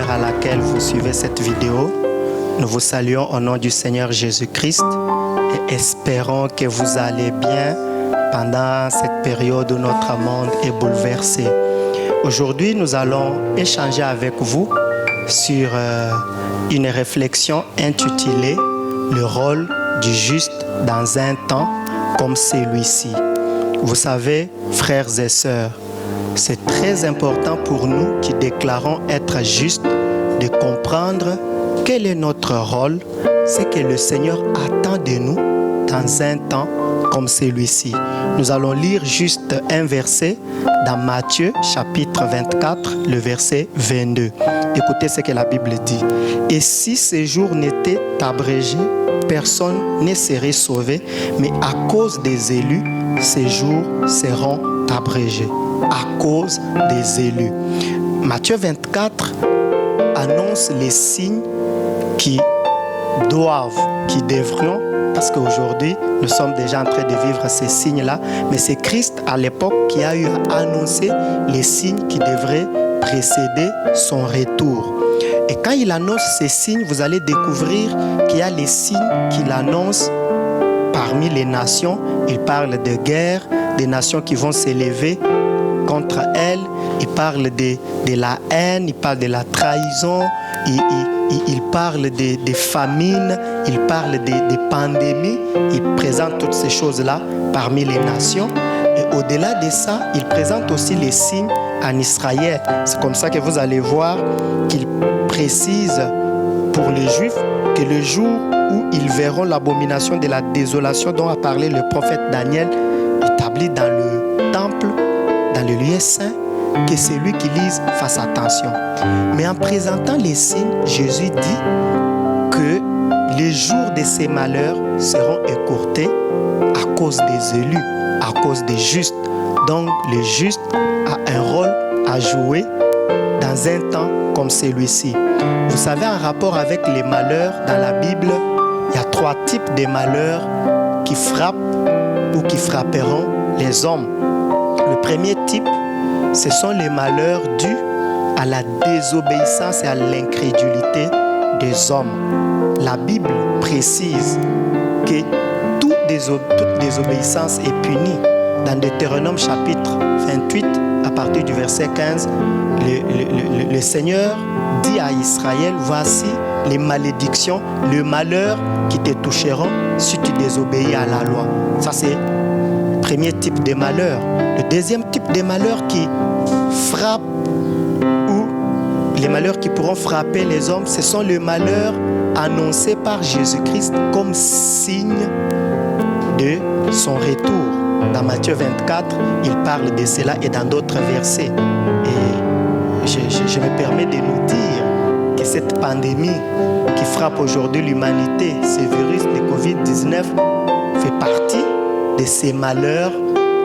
l'heure à laquelle vous suivez cette vidéo. Nous vous saluons au nom du Seigneur Jésus-Christ et espérons que vous allez bien pendant cette période où notre monde est bouleversé. Aujourd'hui, nous allons échanger avec vous sur une réflexion intitulée « Le rôle du juste dans un temps comme celui-ci ». Vous savez, frères et sœurs, c'est très important pour nous qui déclarons être justes de comprendre quel est notre rôle, ce que le Seigneur attend de nous dans un temps comme celui-ci. Nous allons lire juste un verset dans Matthieu chapitre 24, le verset 22. Écoutez ce que la Bible dit. « Et si ces jours n'étaient abrégés, personne ne serait sauvé, mais à cause des élus, ces jours seront abrégés. » À cause des élus. Matthieu 24 annonce les signes qui devront, parce qu'aujourd'hui, nous sommes déjà en train de vivre ces signes-là, mais c'est Christ à l'époque qui a eu à annoncer les signes qui devraient précéder son retour. Et quand il annonce ces signes, vous allez découvrir qu'il y a les signes qu'il annonce parmi les nations. Il parle de guerre, des nations qui vont s'élever contre elle, il parle de la haine, il parle de la trahison, il parle des famines, il parle des pandémies, il présente toutes ces choses-là parmi les nations. Et au-delà de ça, il présente aussi les signes en Israël. C'est comme ça que vous allez voir qu'il précise pour les Juifs que le jour où ils verront l'abomination de la désolation dont a parlé le prophète Daniel, établi dans le temple, dans le lieu saint, que celui qui lise fasse attention. Mais en présentant les signes, Jésus dit que les jours de ces malheurs seront écourtés à cause des élus, à cause des justes. Donc le juste a un rôle à jouer dans un temps comme celui-ci. Vous savez, en rapport avec les malheurs dans la Bible, il y a 3 types de malheurs qui frappent ou qui frapperont les hommes. Le premier type, ce sont les malheurs dus à la désobéissance et à l'incrédulité des hommes. La Bible précise que toute désobéissance est punie. Dans Deutéronome chapitre 28, à partir du verset 15, le Seigneur dit à Israël, voici les malédictions, le malheur qui te toucheront si tu désobéis à la loi. Ça, c'est le premier type de malheur. Le deuxième type de malheur qui frappe ou les malheurs qui pourront frapper les hommes, ce sont les malheurs annoncés par Jésus-Christ comme signe de son retour. Dans Matthieu 24, il parle de cela et dans d'autres versets. Et je me permets de nous dire que cette pandémie qui frappe aujourd'hui l'humanité, ce virus de Covid-19, fait partie de ces malheurs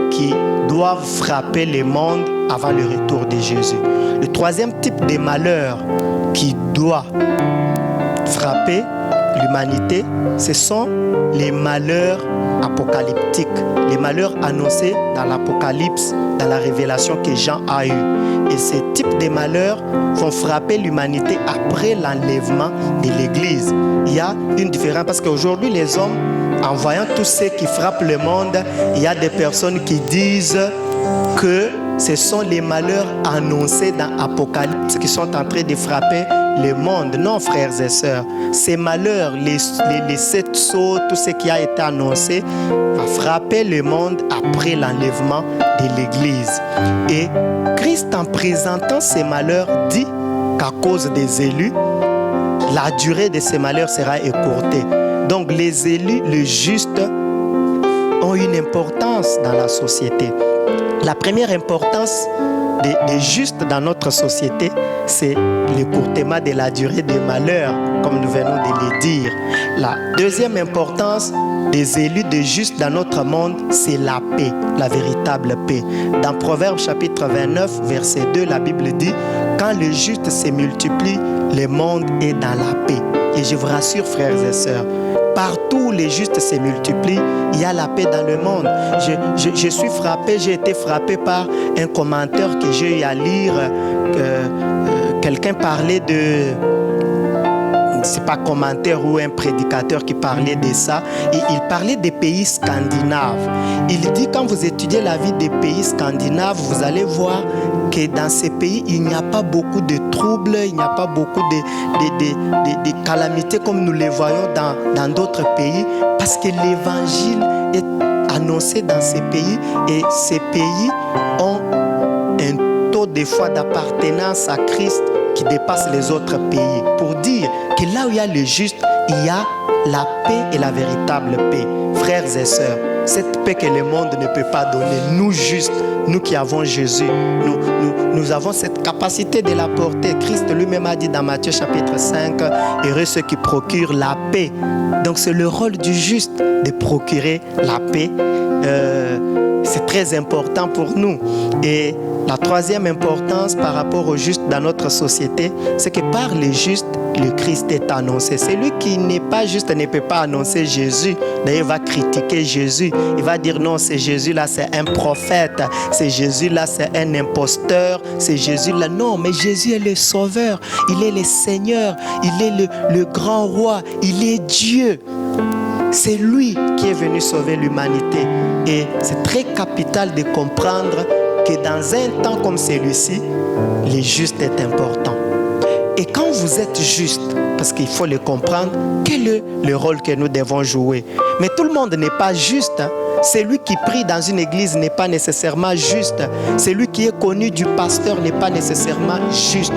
qui doivent frapper le monde avant le retour de Jésus. Le troisième type de malheur qui doit frapper l'humanité, ce sont les malheurs apocalyptiques, les malheurs annoncés dans l'Apocalypse, dans la révélation que Jean a eue. Et ces types de malheurs vont frapper l'humanité après l'enlèvement de l'Église. Il y a une différence parce qu'aujourd'hui, les hommes, en voyant tout ce qui frappe le monde, il y a des personnes qui disent que ce sont les malheurs annoncés dans l'Apocalypse qui sont en train de frapper le monde. Non, frères et sœurs, ces malheurs, les 7 sceaux, tout ce qui a été annoncé, va frapper le monde après l'enlèvement de l'Église. Et Christ, en présentant ces malheurs, dit qu'à cause des élus, la durée de ces malheurs sera écourtée. Donc les élus, les justes, ont une importance dans la société. La première importance des justes dans notre société, c'est l'écourtement de la durée des malheurs, comme nous venons de le dire. La deuxième importance des élus de justes dans notre monde, c'est la paix, la véritable paix. Dans Proverbes chapitre 29, verset 2, la Bible dit « Quand le juste se multiplie, le monde est dans la paix. » Et je vous rassure, frères et sœurs, partout où les justes se multiplient, il y a la paix dans le monde. Je suis frappé, j'ai été frappé par un commentaire que j'ai eu à lire quelqu'un parlait de... c'est pas commentaire ou un prédicateur qui parlait de ça. Et il parlait des pays scandinaves. Il dit quand vous étudiez la vie des pays scandinaves, vous allez voir que dans ces pays, il n'y a pas beaucoup de troubles, il n'y a pas beaucoup de calamités comme nous les voyons dans d'autres pays, parce que l'évangile est annoncé dans ces pays et ces pays ont un taux de foi d'appartenance à Christ qui dépasse les autres pays. Pour dire que là où il y a le juste, il y a la paix et la véritable paix. Frères et sœurs, cette paix que le monde ne peut pas donner, nous justes, nous qui avons Jésus, nous avons cette capacité de la porter. Christ lui-même a dit dans Matthieu chapitre 5, heureux ceux qui procurent la paix. Donc c'est le rôle du juste de procurer la paix. C'est très important pour nous. Et la troisième importance par rapport au juste dans notre société, c'est que par les justes, le Christ est annoncé. Celui qui n'est pas juste ne peut pas annoncer Jésus. D'ailleurs, il va critiquer Jésus. Il va dire non, c'est Jésus-là, c'est un prophète. C'est Jésus-là, c'est un imposteur. C'est Jésus-là. Non, mais Jésus est le Sauveur. Il est le Seigneur. Il est le grand roi. Il est Dieu. C'est lui qui est venu sauver l'humanité. Et c'est très capital de comprendre que dans un temps comme celui-ci, le juste est important. Et quand vous êtes juste, parce qu'il faut le comprendre, quel est le rôle que nous devons jouer? Mais tout le monde n'est pas juste. Celui qui prie dans une église n'est pas nécessairement juste. Celui qui est connu du pasteur n'est pas nécessairement juste.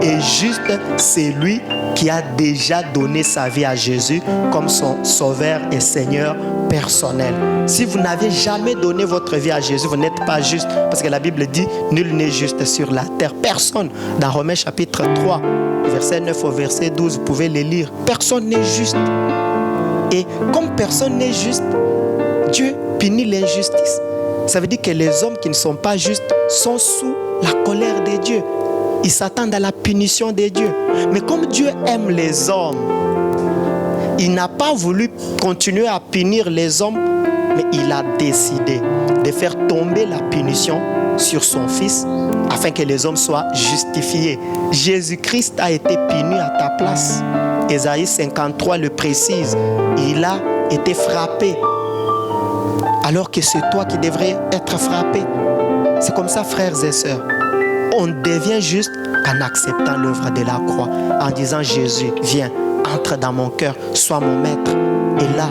Et juste, c'est lui qui a déjà donné sa vie à Jésus comme son sauveur et Seigneur personnel. Si vous n'avez jamais donné votre vie à Jésus, vous n'êtes pas juste. Parce que la Bible dit, nul n'est juste sur la terre. Personne. Dans Romains chapitre 3, verset 9 au verset 12, vous pouvez les lire. Personne n'est juste. Et comme personne n'est juste, Dieu punit l'injustice. Ça veut dire que les hommes qui ne sont pas justes sont sous la colère de Dieu. Ils s'attendent à la punition de Dieu. Mais comme Dieu aime les hommes, il n'a pas voulu continuer à punir les hommes, mais il a décidé de faire tomber la punition sur son Fils afin que les hommes soient justifiés. Jésus-Christ a été puni à ta place. Ésaïe 53 le précise. Il a été frappé alors que c'est toi qui devrais être frappé. C'est comme ça, frères et sœurs. On devient juste en acceptant l'œuvre de la croix, en disant Jésus, viens, entre dans mon cœur, sois mon maître. Et là,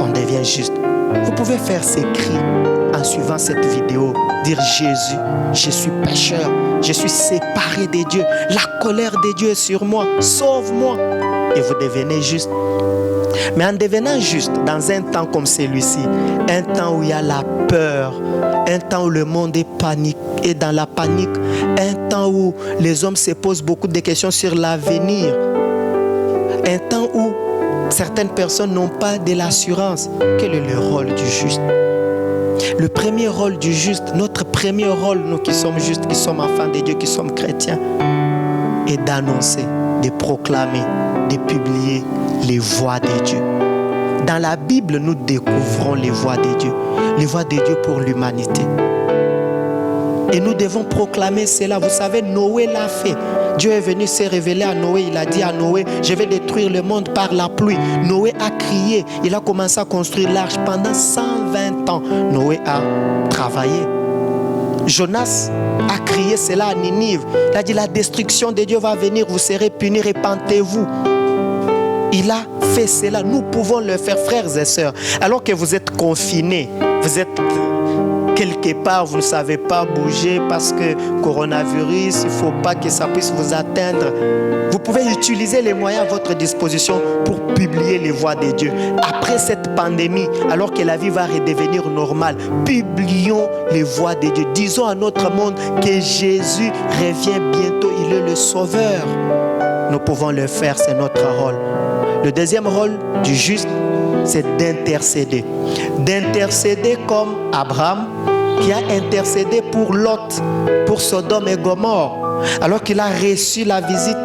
on devient juste. Vous pouvez faire ces cris en suivant cette vidéo, dire Jésus, je suis pécheur, je suis séparé de Dieu, la colère de Dieu est sur moi, sauve-moi. Et vous devenez juste. Mais en devenant juste dans un temps comme celui-ci, un temps où il y a la peur, un temps où le monde est dans la panique, un temps où les hommes se posent beaucoup de questions sur l'avenir, un temps où certaines personnes n'ont pas de l'assurance. Quel est le rôle du juste? Le premier rôle du juste, notre premier rôle, nous qui sommes justes, qui sommes enfants de Dieu, qui sommes chrétiens, est d'annoncer, de proclamer, de publier les voies de Dieu. Dans la Bible, nous découvrons les voies de Dieu pour l'humanité. Et nous devons proclamer cela. Vous savez, Noé l'a fait. Dieu est venu se révéler à Noé. Il a dit à Noé, je vais détruire le monde par la pluie. Noé a crié. Il a commencé à construire l'arche pendant 120 ans. Noé a travaillé. Jonas a crié cela à Ninive. Il a dit, la destruction de Dieu va venir. Vous serez punis, repentez-vous. Il a fait cela. Nous pouvons le faire, frères et sœurs. Alors que vous êtes confinés, vous êtes quelque part, vous ne savez pas bouger parce que coronavirus, il ne faut pas que ça puisse vous atteindre. Vous pouvez utiliser les moyens à votre disposition pour publier les voies de Dieu. Après cette pandémie, alors que la vie va redevenir normale, publions les voies de Dieu. Disons à notre monde que Jésus revient bientôt. Il est le Sauveur. Nous pouvons le faire, c'est notre rôle. Le deuxième rôle du juste, c'est d'intercéder. D'intercéder comme Abraham, qui a intercédé pour Lot, pour Sodome et Gomorrhe. Alors qu'il a reçu la visite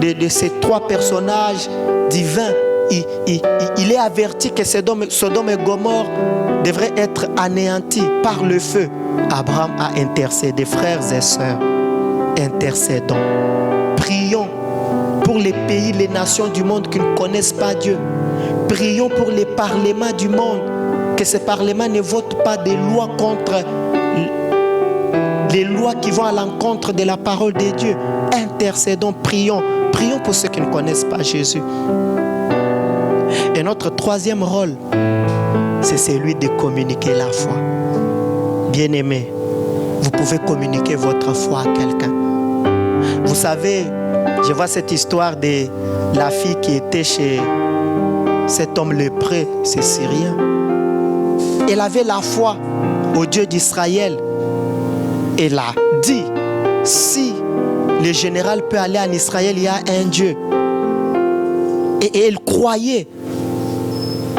de ces trois personnages divins, il est averti que Sodome et Gomorrhe devraient être anéantis par le feu. Abraham a intercédé, frères et sœurs. Intercédons. Prions pour les pays, les nations du monde qui ne connaissent pas Dieu. Prions pour les parlements du monde, que ces parlements ne votent pas des lois contre les lois qui vont à l'encontre de la parole de Dieu. Intercédons, prions. Prions pour ceux qui ne connaissent pas Jésus. Et notre troisième rôle, c'est celui de communiquer la foi. Bien-aimés, vous pouvez communiquer votre foi à quelqu'un. Vous savez, je vois cette histoire de la fille qui était chez cet homme lépreux, c'est Syrien. Elle avait la foi au Dieu d'Israël. Elle a dit, si le général peut aller en Israël, il y a un Dieu. Et elle croyait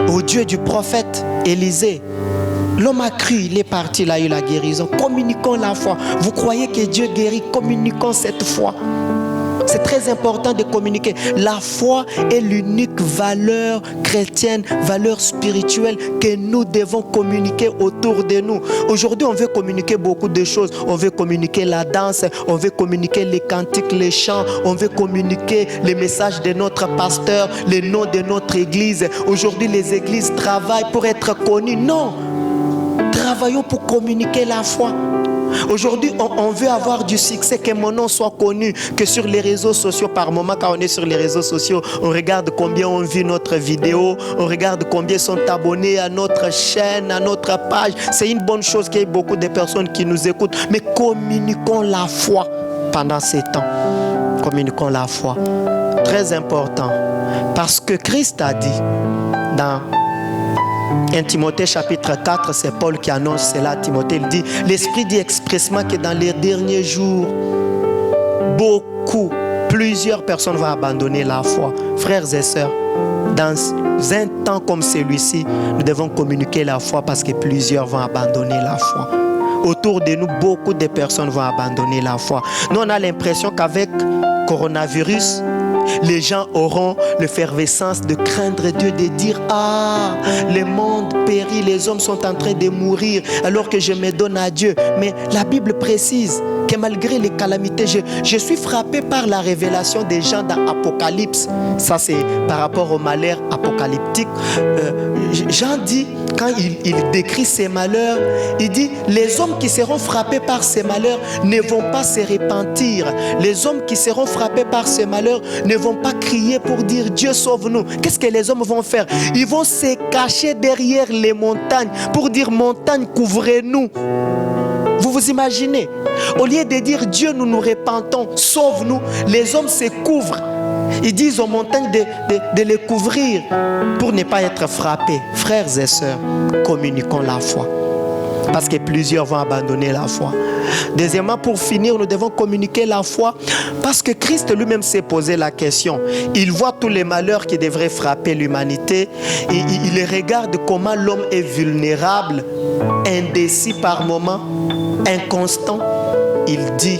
au Dieu du prophète Élisée. L'homme a cru, il est parti, il a eu la guérison. Communiquons la foi. Vous croyez que Dieu guérit, communiquons cette foi. C'est très important de communiquer. La foi est l'unique valeur chrétienne, valeur spirituelle que nous devons communiquer autour de nous. Aujourd'hui, on veut communiquer beaucoup de choses. On veut communiquer la danse, on veut communiquer les cantiques, les chants, on veut communiquer les messages de notre pasteur, les noms de notre église. Aujourd'hui, les églises travaillent pour être connues. Non! Travaillons pour communiquer la foi. Aujourd'hui, on veut avoir du succès, que mon nom soit connu, que sur les réseaux sociaux, par moment, quand on est sur les réseaux sociaux, on regarde combien on vit notre vidéo, on regarde combien sont abonnés à notre chaîne, à notre page. C'est une bonne chose qu'il y ait beaucoup de personnes qui nous écoutent, mais communiquons la foi pendant ces temps. Communiquons la foi. Très important. Parce que Christ a dit dans 1 Timothée chapitre 4, c'est Paul qui annonce cela à Timothée. Il dit, l'Esprit dit expressement que dans les derniers jours, plusieurs personnes vont abandonner la foi. Frères et sœurs, dans un temps comme celui-ci, nous devons communiquer la foi parce que plusieurs vont abandonner la foi. Autour de nous, beaucoup de personnes vont abandonner la foi. Nous, on a l'impression qu'avec coronavirus, les gens auront l'effervescence de craindre Dieu, de dire, ah, le monde périt, les hommes sont en train de mourir alors que je me donne à Dieu. Mais la Bible précise que malgré les calamités, je suis frappé par la révélation des gens dans Apocalypse. Ça, c'est par rapport au malheur apocalyptique. Jean dit, quand il décrit ces malheurs, il dit, les hommes qui seront frappés par ces malheurs ne vont pas se repentir. Les hommes qui seront frappés par ces malheurs ne vont pas crier pour dire Dieu sauve-nous. Qu'est-ce que les hommes vont faire? Ils vont se cacher derrière les montagnes pour dire montagne couvrez-nous. Vous vous imaginez? Au lieu de dire Dieu nous nous repentons, sauve-nous, les hommes se couvrent. Ils disent aux montagnes de les couvrir pour ne pas être frappés. Frères et sœurs, communiquons la foi. Parce que plusieurs vont abandonner la foi. Deuxièmement, pour finir, nous devons communiquer la foi parce que Christ lui-même s'est posé la question. Il voit tous les malheurs qui devraient frapper l'humanité. Il regarde comment l'homme est vulnérable, indécis par moments, inconstant. Il dit,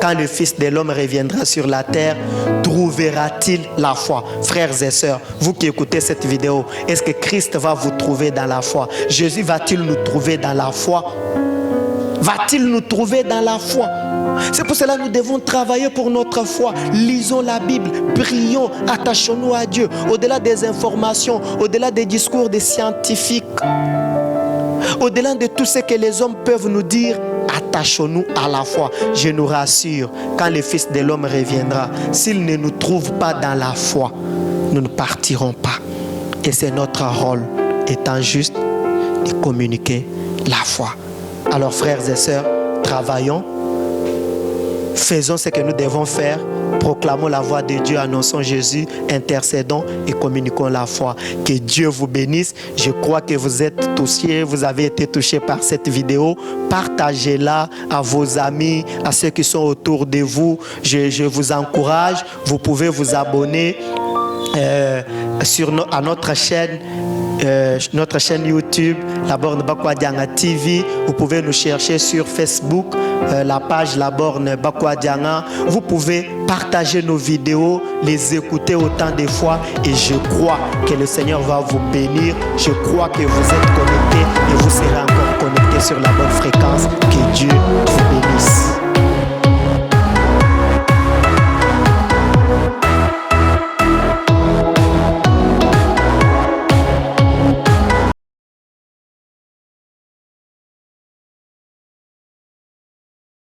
quand le Fils de l'homme reviendra sur la terre, trouvera-t-il la foi? Frères et sœurs, vous qui écoutez cette vidéo, est-ce que Christ va vous trouver dans la foi? Jésus va-t-il nous trouver dans la foi? Va-t-il nous trouver dans la foi? C'est pour cela que nous devons travailler pour notre foi. Lisons la Bible, prions, attachons-nous à Dieu. Au-delà des informations, au-delà des discours des scientifiques, au-delà de tout ce que les hommes peuvent nous dire, attachons-nous à la foi. Je nous rassure, quand le Fils de l'homme reviendra, s'il ne nous trouve pas dans la foi, nous ne partirons pas. Et c'est notre rôle, étant juste, de communiquer la foi. Alors frères et sœurs, travaillons, faisons ce que nous devons faire, proclamons la voix de Dieu, annonçons Jésus, intercédons et communiquons la foi. Que Dieu vous bénisse. Je crois que vous êtes touchés, vous avez été touchés par cette vidéo. Partagez-la à vos amis, à ceux qui sont autour de vous. Je vous encourage, vous pouvez vous abonner à notre chaîne YouTube, La Borne Bakwa Dianga TV. Vous pouvez nous chercher sur Facebook, la page La Borne Bakwa Dianga. Vous pouvez partager nos vidéos, les écouter autant de fois et je crois que le Seigneur va vous bénir. Je crois que vous êtes connectés et vous serez encore connectés sur la bonne fréquence. Que Dieu vous bénisse.